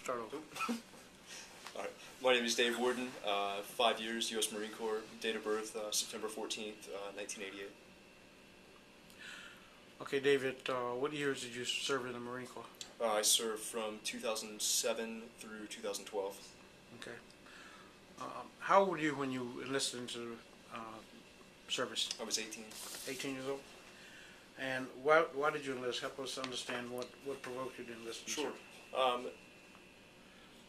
start over. All right. My name is Dave Warden, 5 years, U.S. Marine Corps, date of birth, September 14th, 1988. Okay, David, what years did you serve in the Marine Corps? I served from 2007 through 2012. Okay. How old were you when you enlisted into service? I was 18. 18 years old? And why did you enlist? Help us understand what provoked you to enlist in Sure. service.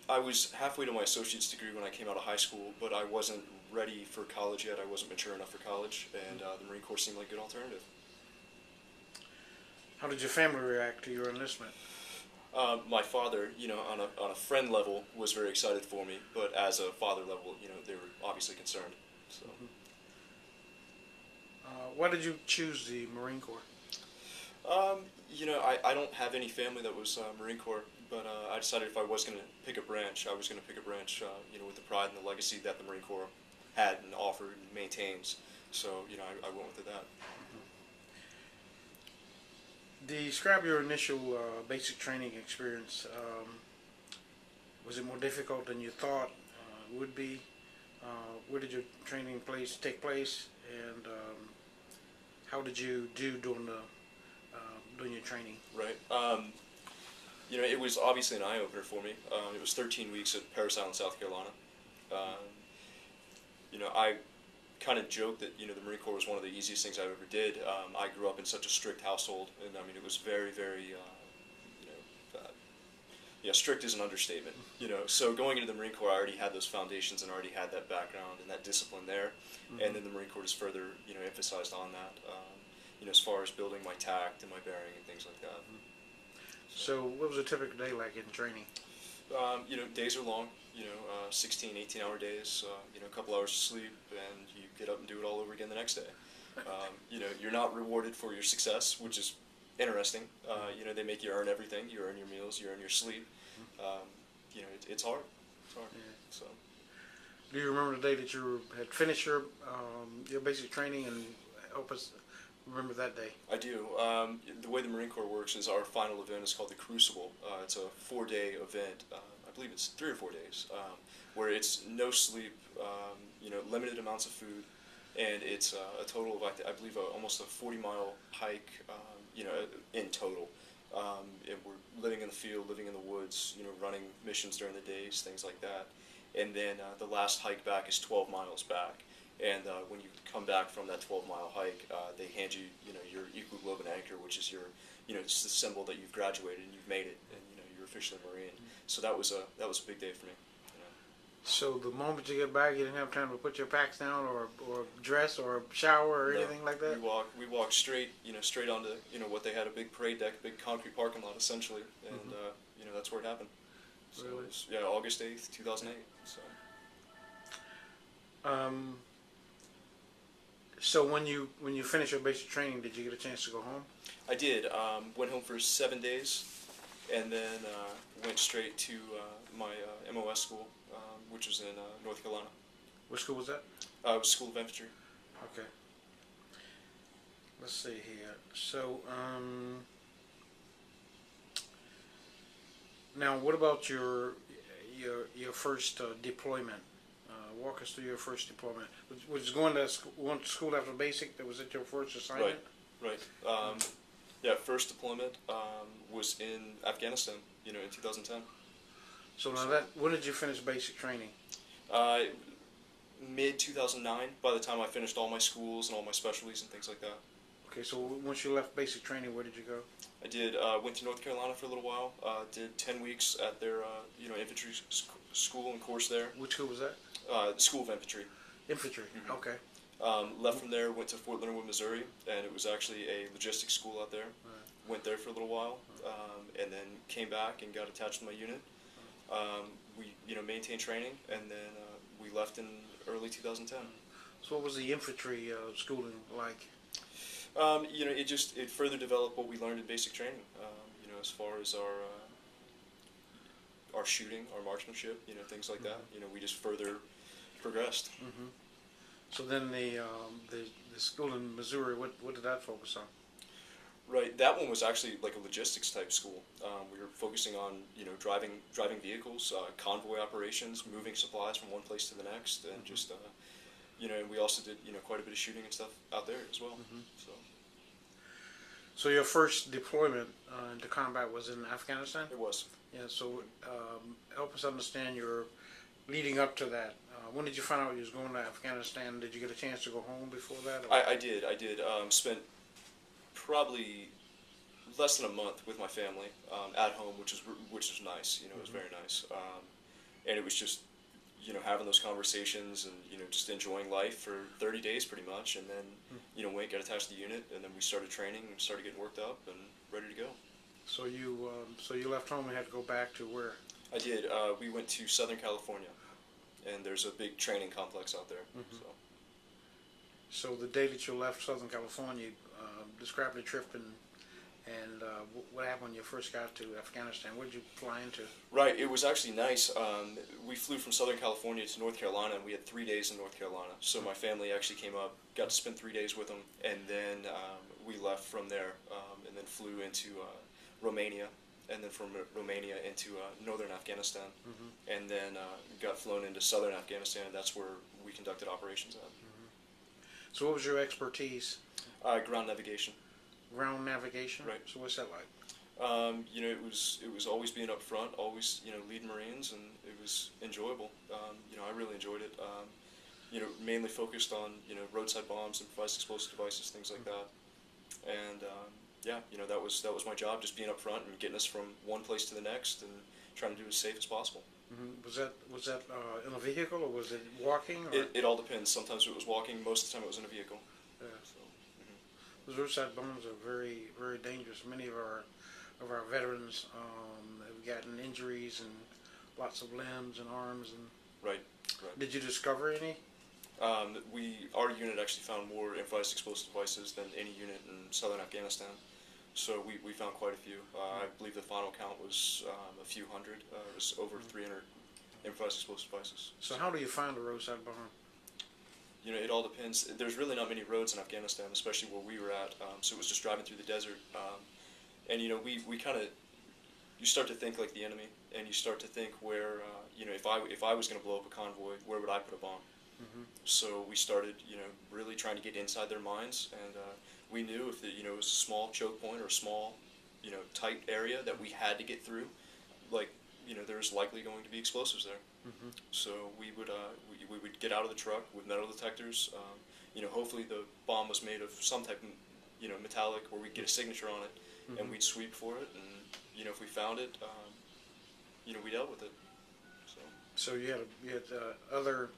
I was halfway to my associate's degree when I came out of high school, but I wasn't ready for college yet. I wasn't mature enough for college, and the Marine Corps seemed like a good alternative. How did your family react to your enlistment? My father, on a friend level, was very excited for me, but as a father level, they were obviously concerned. So. Why did you choose the Marine Corps? I don't have any family that was Marine Corps, but I decided if I was going to pick a branch, I was going to pick a branch, with the pride and the legacy that the Marine Corps had and offered and maintains. So, I went with that. Describe your initial basic training experience. Was it more difficult than you thought it would be? Where did your training take place? And how did you do during your training? Right. It was obviously an eye-opener for me. It was 13 weeks at Parris Island, South Carolina. I kind of joked that, the Marine Corps was one of the easiest things I ever did. I grew up in such a strict household, and it was very, very, strict is an understatement. So going into the Marine Corps, I already had those foundations and already had that background and that discipline there. And then the Marine Corps just further, emphasized on that, as far as building my tact and my bearing and things like that. So what was a typical day like in training? Days are long, 16, 18-hour days, a couple hours of sleep, and you get up and do it all over again the next day. You're not rewarded for your success, which is interesting. They make you earn everything. You earn your meals, you earn your sleep. It's hard. It's hard. Yeah. So. Do you remember the day that you had finished your basic training, and help us remember that day? I do. The way the Marine Corps works is our final event is called the Crucible. It's a 4-day event. I believe it's 3 or 4 days, where it's no sleep, limited amounts of food, and it's a total of, I believe, almost a 40-mile hike, in total. And we're living in the field, living in the woods, running missions during the days, things like that. And then the last hike back is 12 miles back. And when you come back from that 12-mile hike, they hand you, your equal globe and anchor, which is your, it's the symbol that you've graduated and you've made it, and you're officially a Marine. So that was a big day for me. So the moment you get back, you didn't have time to put your packs down, or dress, or shower, or anything like that? We walked straight, straight onto, what they had, a big parade deck, big concrete parking lot essentially, and that's where it happened. So Really? It was, August 8th, 2008. So. So when you finished your basic training, did you get a chance to go home? I did. Went home for 7 days, and then went straight to my MOS school, which was in North Carolina. What school was that? It was School of Infantry. Okay. Let's see here. So, now what about your first deployment? Walk us through your first deployment. Was going to school after basic? That was it your first assignment? Right. First deployment was in Afghanistan. In 2010. So now when did you finish basic training? Mid 2009. By the time I finished all my schools and all my specialties and things like that. Okay, so once you left basic training, where did you go? I did. Went to North Carolina for a little while. Did 10 weeks at their infantry school and course there. Which school was that? The School of Infantry. Infantry. Mm-hmm. Okay. Left from there, went to Fort Leonard Wood, Missouri, and it was actually a logistics school out there. Right. Went there for a little while, and then came back and got attached to my unit. We maintained training, and then we left in early 2010. So what was the infantry schooling like? It further developed what we learned in basic training. As far as our shooting, our marksmanship, things like that. We just further progressed. Mm-hmm. So then the school in Missouri, what did that focus on? Right. That one was actually like a logistics type school. We were focusing on driving vehicles, convoy operations, moving supplies from one place to the next, and just and we also did quite a bit of shooting and stuff out there as well. So So your first deployment into combat was in Afghanistan? it was. Yeah, so help us understand your leading up to that. When did you find out you was going to Afghanistan? Did you get a chance to go home before that? Or? I did. I did. Spent probably less than a month with my family at home, which was nice. It was very nice, and it was just having those conversations and just enjoying life for 30 days pretty much, and then Wayne got attached to the unit, and then we started training and started getting worked up and ready to go. So you left home and had to go back to where? I did. We went to Southern California, and there's a big training complex out there. So the day that you left Southern California, describe the trip and what happened when you first got to Afghanistan. What did you fly into? Right, it was actually nice. We flew from Southern California to North Carolina, and we had 3 days in North Carolina. So my family actually came up, got to spend 3 days with them, and then we left from there, and then flew into Romania, and then from Romania into northern Afghanistan, and then got flown into southern Afghanistan, and that's where we conducted operations at. So what was your expertise? Ground navigation. Ground navigation? Right. So what's that like? It was always being up front, always leading Marines, and it was enjoyable. I really enjoyed it. Mainly focused on roadside bombs, improvised explosive devices, things like that. And that was my job, just being up front and getting us from one place to the next, and trying to do it as safe as possible. Was that in a vehicle, or was it walking? Or? It all depends. Sometimes it was walking. Most of the time it was in a vehicle. Yeah. So, Those roadside bombs are very, very dangerous. Many of our veterans have gotten injuries and lots of limbs and arms. And right. Did you discover any? Our unit actually found more improvised explosive devices than any unit in southern Afghanistan. So we found quite a few. I believe the final count was a few hundred. It was over 300 improvised explosive devices. So how do you find a roadside bomb? It all depends. There's really not many roads in Afghanistan, especially where we were at. So it was just driving through the desert. And we kind of, you start to think like the enemy, and you start to think where, if I was going to blow up a convoy, where would I put a bomb? So we started, really trying to get inside their minds, and we knew if it was a small choke point or a small, tight area that we had to get through, like, there's likely going to be explosives there. So we would get out of the truck with metal detectors. Hopefully the bomb was made of some type of, metallic, where we'd get a signature on it, and we'd sweep for it, and, if we found it, we dealt with it. So you had other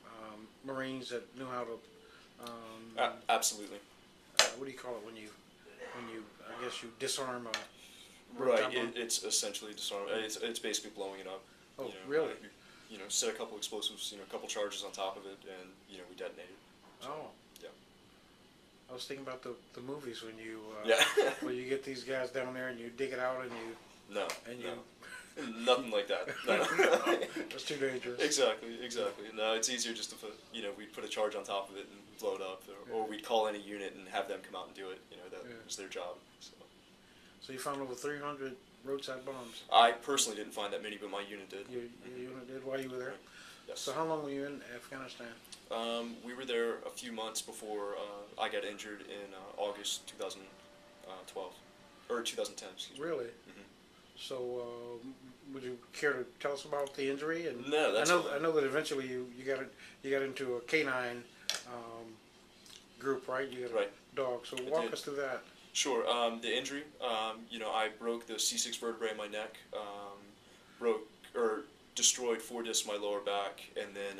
Marines that knew how to. Absolutely. What do you call it when you I guess you disarm a. Right. It's essentially disarm. It's basically blowing it up. Oh, really? Set a couple explosives, a couple charges on top of it, and we detonate it. So, Oh. Yeah. I was thinking about the movies when you Yeah. when you get these guys down there and you dig it out and you. No. And no. Nothing like that. No. That's too dangerous. Exactly. No, it's easier just to put, we'd put a charge on top of it and blow it up, or we'd call in a unit and have them come out and do it. That was their job. So you found over 300 roadside bombs. I personally didn't find that many, but my unit did. Your unit did while you were there. Yes. So how long were you in Afghanistan? We were there a few months before I got injured in August 2012, or 2010. Excuse me. Really? So, would you care to tell us about the injury? And no, that's fine. I know that eventually you got into a canine group, right? You got Right. a dog. So walk us through that. Sure. The injury, I broke the C6 vertebrae in my neck, destroyed 4 discs in my lower back, and then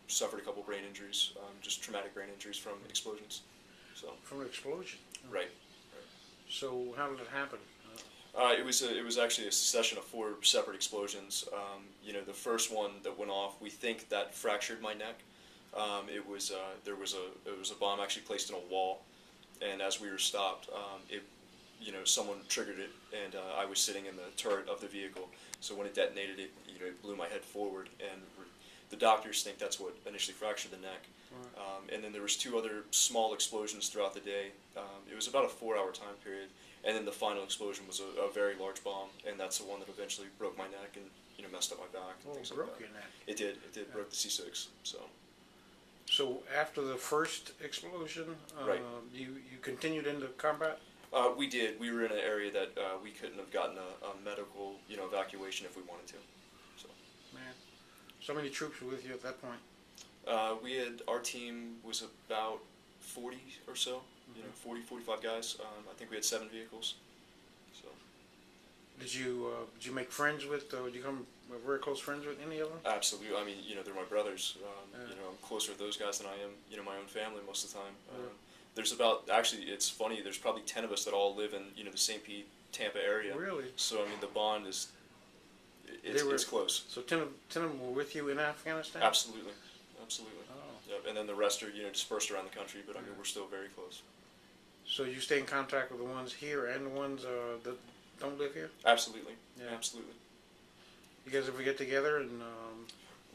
suffered a couple brain injuries, just traumatic brain injuries from explosions. So. From an explosion. Right. So how did it happen? It was actually a succession of 4 separate explosions. The first one that went off, we think that fractured my neck. There was a bomb actually placed in a wall, and as we were stopped, someone triggered it, and I was sitting in the turret of the vehicle. So when it detonated, it blew my head forward, and the doctors think that's what initially fractured the neck. And then there was 2 other small explosions throughout the day. It was about a 4-hour time period. And then the final explosion was a very large bomb, and that's the one that eventually broke my neck and messed up my back and Oh, things like broke that. your neck. It did. Yeah. Broke the C6. So. So after the first explosion, Right. you continued into combat? We did. We were in an area that we couldn't have gotten a medical evacuation if we wanted to. So. Man, so many troops were with you at that point. Our team was about 40 or so. 40, 45 guys. I think we had 7 vehicles. So. Did you make friends with? Did you become very close friends with any of them? Absolutely. I mean, they're my brothers. Yeah. I'm closer with those guys than I am, my own family most of the time. Yeah. There's actually, it's funny, there's probably 10 of us that all live in, the St. Pete, Tampa area. Really? So, I mean, the bond it's close. So 10 of them were with you in Afghanistan? Absolutely. Absolutely. Oh. Yep. And then the rest are, dispersed around the country, but I mean, we're still very close. So you stay in contact with the ones here and the ones that don't live here? Absolutely. Yeah. Absolutely. You guys ever get together and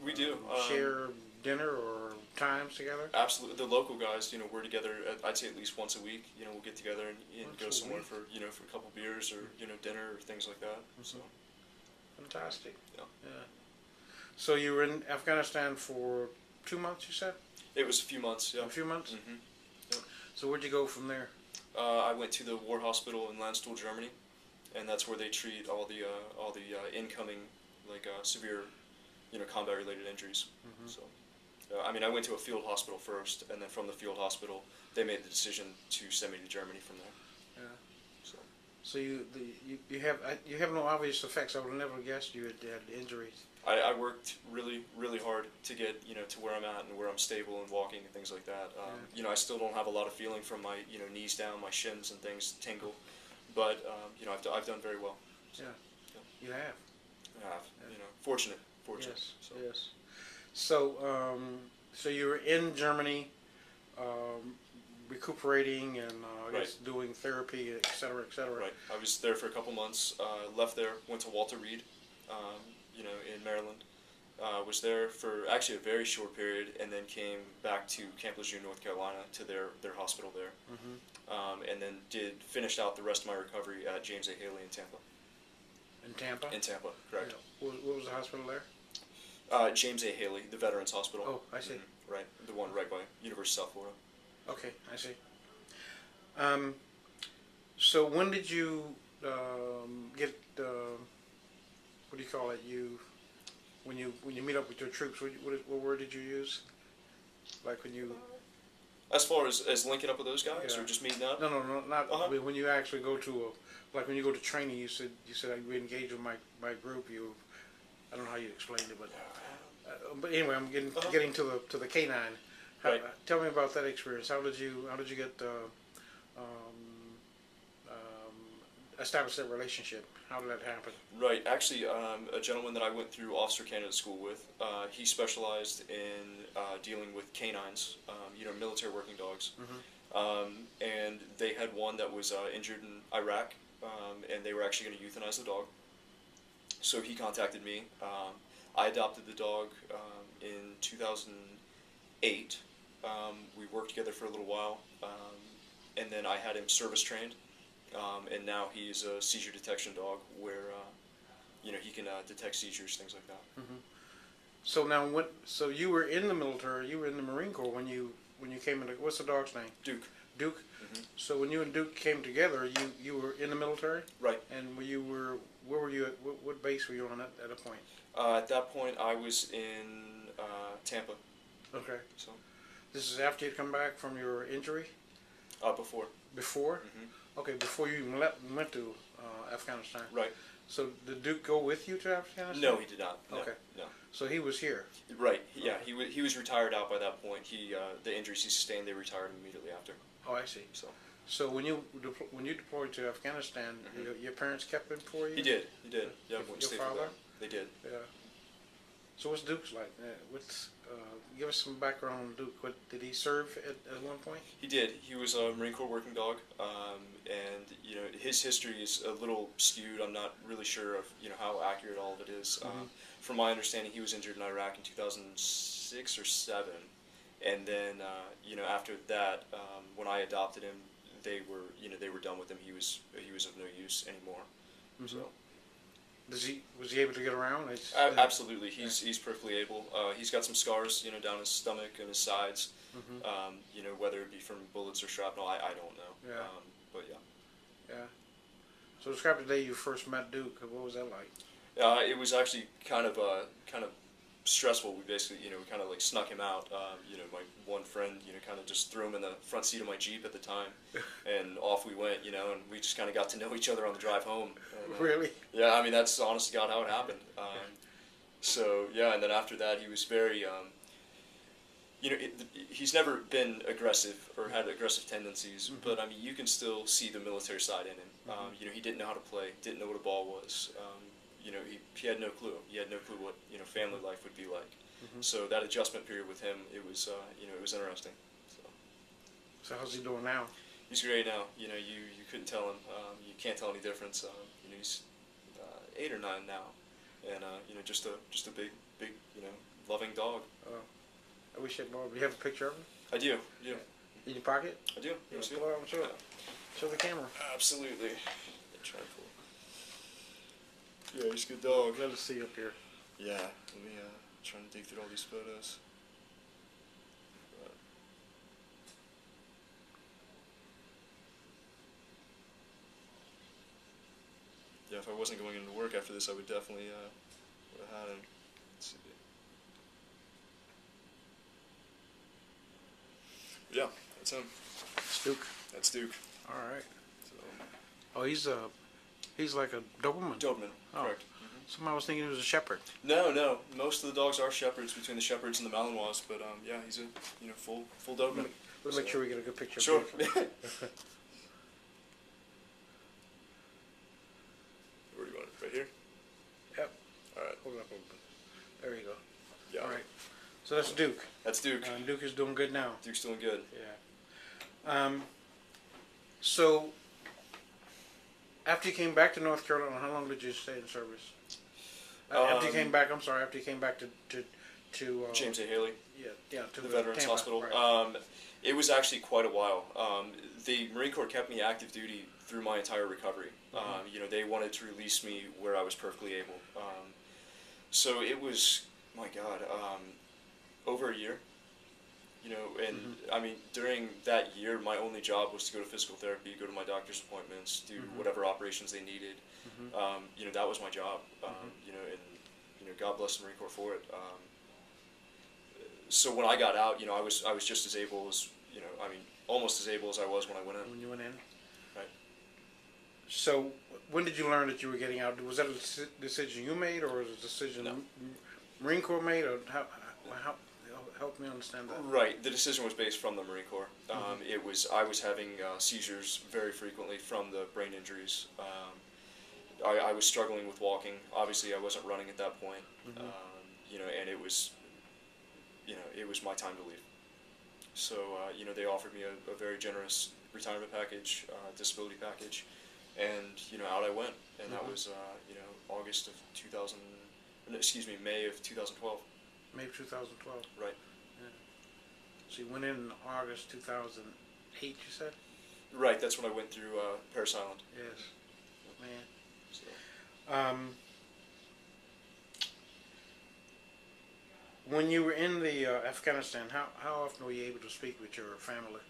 We do. share dinner or times together? Absolutely. The local guys, we're together, I'd say at least once a week. We'll get together and go somewhere for a couple beers or, dinner or things like that. Mm-hmm. So. Fantastic. Yeah. Yeah. So you were in Afghanistan for 2 months, you said? It was a few months, yeah. A few months? Mm-hmm. Yep. So where'd you go from there? I went to the war hospital in Landstuhl, Germany, and that's where they treat all the incoming severe combat-related injuries. Mm-hmm. So, I mean, I went to a field hospital first, and then from the field hospital, they made the decision to send me to Germany from there. Yeah. So. So you have no obvious effects. I would have never guessed you had injuries. I worked really, really hard to get to where I'm at and where I'm stable and walking and things like that. I still don't have a lot of feeling from my knees down, my shins and things tingle, but I've done very well. So, Yeah. yeah. You have. I have. Fortunate. Yes. So. Yes. So so you were in Germany, recuperating and I guess doing therapy, et cetera, et cetera. Right. I was there for a couple months. Left there, went to Walter Reed, in Maryland. Was there for actually a very short period, and then came back to Camp Lejeune, North Carolina, to their hospital there, and then finished out the rest of my recovery at James A. Haley in Tampa. In Tampa? In Tampa, correct. Yeah. What was the hospital there? James A. Haley, the Veterans Hospital. Oh, I see. Right, the one right by University of South Florida. Okay, I see. So when did you get what do you call it? When you meet up with your troops, what word did you use? Like when you? As far as linking up with those guys, Yeah. or just meeting up? No, not Uh-huh. when you actually go to like when you go to training. You said you engage with my group. I don't know how you explained it, but anyway, I'm getting to the K9. Right. Tell me about that experience. How did you get establish that relationship? How did that happen? Right. Actually, a gentleman that I went through officer candidate school with, he specialized in dealing with canines, military working dogs. And they had one that was injured in Iraq, and they were actually going to euthanize the dog. So he contacted me. I adopted the dog in 2008. We worked together for a little while, and then I had him service trained. And now he's a seizure detection dog where, he can detect seizures, things like that. Mm-hmm. So now, so you were in the military, you were in the Marine Corps when you came into, what's the dog's name? Duke. Duke? Mm-hmm. So when you and Duke came together, you were in the military? Right. And where were you at, what base were you on at a point? At that point, I was in Tampa. Okay. So. This is after you'd come back from your injury? Before. Before? Mm-hmm. Okay, before you even went to Afghanistan. Right. So did Duke go with you to Afghanistan? No, he did not. No, okay. No. So he was here. Right. Yeah. He was retired out by that point. The injuries he sustained, they retired immediately after. Oh, I see. So when you deployed to Afghanistan, your parents kept him for you? He did. Yeah. Your stayed father? for them. They did. Yeah. So what's Duke's like? Give us some background on Duke. What did he serve at one point? He did. He was a Marine Corps working dog, and his history is a little skewed. I'm not really sure of how accurate all of it is. From my understanding, he was injured in Iraq in 2006 or 7, and then after that, when I adopted him, they were they were done with him. He was of no use anymore. Mm-hmm. So. Was he able to get around? Absolutely, he's perfectly able. He's got some scars, down his stomach and his sides. Mm-hmm. Whether it be from bullets or shrapnel, I don't know. Yeah. But yeah. Yeah. So describe the day you first met Duke. What was that like? It was actually kind of stressful. We basically, we kind of like snuck him out. My one friend, kind of just threw him in the front seat of my Jeep at the time, and off we went, and we just kind of got to know each other on the drive home. And, Really? Yeah, I mean, that's honest to God how it happened. So, yeah, and then after that, he was very, he's never been aggressive or had aggressive tendencies, Mm-hmm. but, I mean, you can still see the military side in him. Mm-hmm. He didn't know how to play, didn't know what a ball was. He had no clue. He had no clue what, family life would be like. Mm-hmm. So that adjustment period with him, it was interesting. So how's he doing now? He's great now. You couldn't tell him. You can't tell any difference. He's 8 or 9 now, and just a big, loving dog. I wish you had more. Do you have a picture of him? I do. Yeah. In your pocket? I do. Yeah, pull it out and show it. Show the camera. Absolutely. Try to pull. Yeah, he's a good dog. Let us see up here. Yeah. Let me trying to dig through all these photos. Yeah, if I wasn't going into work after this, I would definitely would have had him. Let's see. Yeah, that's him. It's Duke. That's Duke. All right. So, Oh, he's like a Doberman. Doberman, Oh. correct. Somebody was thinking he was a shepherd. No. Most of the dogs are shepherds, between the shepherds and the Malinois, but yeah, he's a full Doberman. We'll make sure we get a good picture. Sure. Of Duke. Where do you want it? Right here? Yep. All right. Hold it up a little bit. There you go. Yeah. All right. So that's Duke. That's Duke. Duke is doing good now. Duke's doing good. Yeah. So after you came back to North Carolina, how long did you stay in service? After you came back, after you came back to James A. Haley. Yeah, to The Veterans Tampa, Hospital. Right. It was actually quite a while. The Marine Corps kept me active duty through my entire recovery. Mm-hmm. They wanted to release me where I was perfectly able. So it was, my God, over a year. And Mm-hmm. I mean, during that year, my only job was to go to physical therapy, go to my doctor's appointments, do Mm-hmm. whatever operations they needed. Mm-hmm. That was my job. Mm-hmm. And God bless the Marine Corps for it. So when I got out, I was just as able as, almost as able as I was when I went in. When you went in. Right. So when did you learn that you were getting out? Was that a decision you made, or was it a decision No. Marine Corps made, or how help me understand that? Right. The decision was based from the Marine Corps. I was having seizures very frequently from the brain injuries. I was struggling with walking. Obviously, I wasn't running at that point. And it was, it was my time to leave. So, they offered me a very generous retirement package, disability package, and, out I went. And that was, August of 2000, May of 2012. May of 2012. Right. Yeah. So you went in August 2008, you said? Right, that's when I went through Parris Island. Yes. Man. So. When you were in the Afghanistan, how often were you able to speak with your family?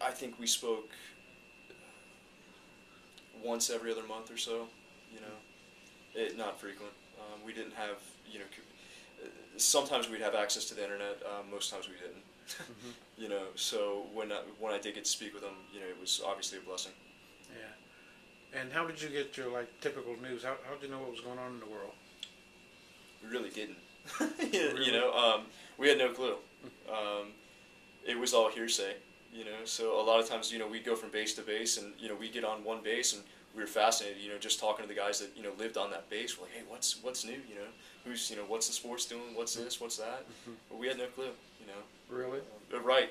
I think we spoke once every other month or so. Not frequent. We didn't have, sometimes we'd have access to the internet. Most times we didn't. Mm-hmm. So when I did get to speak with them, it was obviously a blessing. Yeah. And how did you get your typical news? How did you know what was going on in the world? We really didn't. Really? We had no clue. It was all hearsay. So a lot of times, we'd go from base to base, and we'd get on one base, and we were fascinated. Just talking to the guys that lived on that base. We're like, hey, what's new? Who's what's the sports doing? What's this? What's that? Mm-hmm. But we had no clue. Really? Right.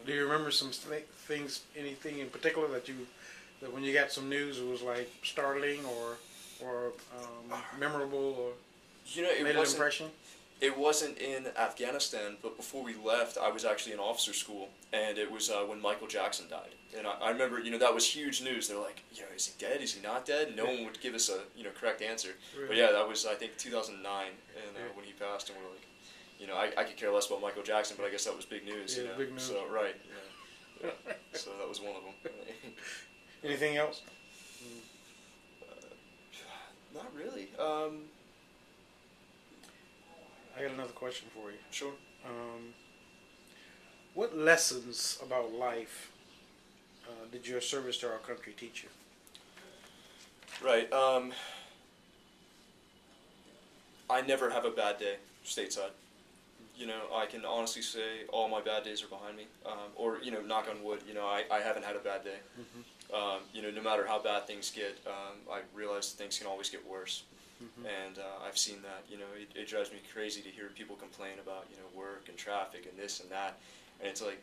Do you remember some things, anything in particular that when you got some news, it was like startling or memorable or It made an wasn't. impression? It wasn't in Afghanistan, but before we left, I was actually in officer school, and it was when Michael Jackson died. And I remember, that was huge news. They're like, is he dead? Is he not dead? No one would give us a, correct answer. Really? But yeah, that was, I think, 2009, and when he passed, and we're like, I could care less about Michael Jackson, but I guess that was big news. Yeah, big news. So, right, yeah. So that was one of them. Anything else? Not really. I got another question for you. Sure. What lessons about life did your service to our country teach you? Right. I never have a bad day stateside. I can honestly say all my bad days are behind me. Or, knock on wood, I haven't had a bad day. Mm-hmm. No matter how bad things get, I realize things can always get worse. Mm-hmm. And I've seen that, it drives me crazy to hear people complain about, work and traffic and this and that. And it's like,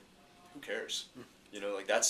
who cares? Like that's